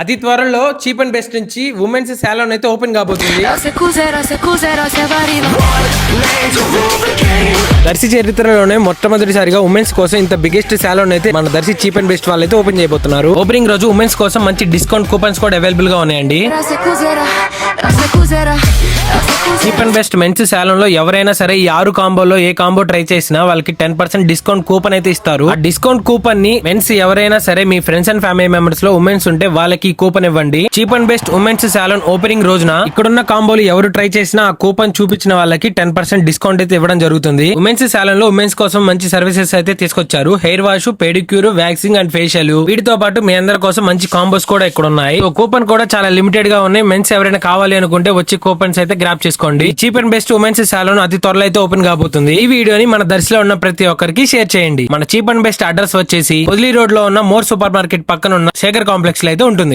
అతి త్వరలో cheap and best నుంచి ఉమెన్స్ సాలూన్ అయితే ఓపెన్ కాబోతుంది. దర్శి చరిత్రలోనే మొట్టమొదటిసారిగా ఉమెన్స్ కోసం ఇంత బిగ్గెస్ట్ సాలూన్ అయితే మన దర్శి చీప్ అండ్ బెస్ట్ వాళ్ళు అయితే ఓపెన్ చేయబోతున్నారు. ఓపెనింగ్ రోజు ఉమెన్స్ కోసం మంచి డిస్కౌంట్ కూపన్స్ కూడా అవైలబుల్ గా ఉన్నాయండి. చీప్ అండ్ బెస్ట్ మెన్స్ సాలూన్ లో ఎవరైనా సరే ఈ 6 కాంబోలో ఏ కాంబో ట్రై చేసినా వాళ్ళకి 10% డిస్కౌంట్ కూపన్ అయితే ఇస్తారు. ఆ డిస్కౌంట్ కూపన్ ని మెన్స్ ఎవరైనా సరే మీ ఫ్రెండ్స్ అండ్ ఫ్యామిలీ మెంబర్స్ లో ఉమెన్స్ ఉంటే వాళ్ళకి కూపన్ ఇవ్వండి. Cheap and best women's saloon opening రోజున ఇక్కడున్న కాంబోలు ఎవరు ట్రై చేసినా ఆ కూపన్ చూపించిన వాళ్ళకి 10% డిస్కౌంట్ అయితే ఇవ్వడం జరుగుతుంది. ఉమెన్స్ సాలూన్ లో ఉమెన్స్ కోసం మంచి సర్వీసెస్ అయితే తీసుకొచ్చారు. Hair wash, pedicure, waxing and facial. వీటితో పాటు మీ అందరి కోసం మంచి కాంబోస్ కూడా ఇక్కడ ఉన్నాయి. కూపన్ కూడా చాలా లిమిటెడ్ గా ఉన్నాయి. మెన్స్ ఎవరైనా కావాలి అనుకుంటే వచ్చి కూపన్స్ అయితే గ్రాప్ చేసుకోండి. చీప్ అండ్ బెస్ట్ ఉమెన్స్ సాలూన్ అతి త్వరలో అయితే ఓపెన్ కాబోతుంది. ఈ వీడియోని మన దర్శిలో ఉన్న ప్రతి ఒక్కరికి షేర్ చేయండి. మన చీప్ అండ్ బెస్ట్ అడ్రస్ వచ్చేసి పొదిలి రోడ్ లో ఉన్న మోర్ సూపర్ మార్కెట్ పక్కన ఉన్న శేఖర్ కాంప్లెక్స్ లో అయితే ఉంటుంది.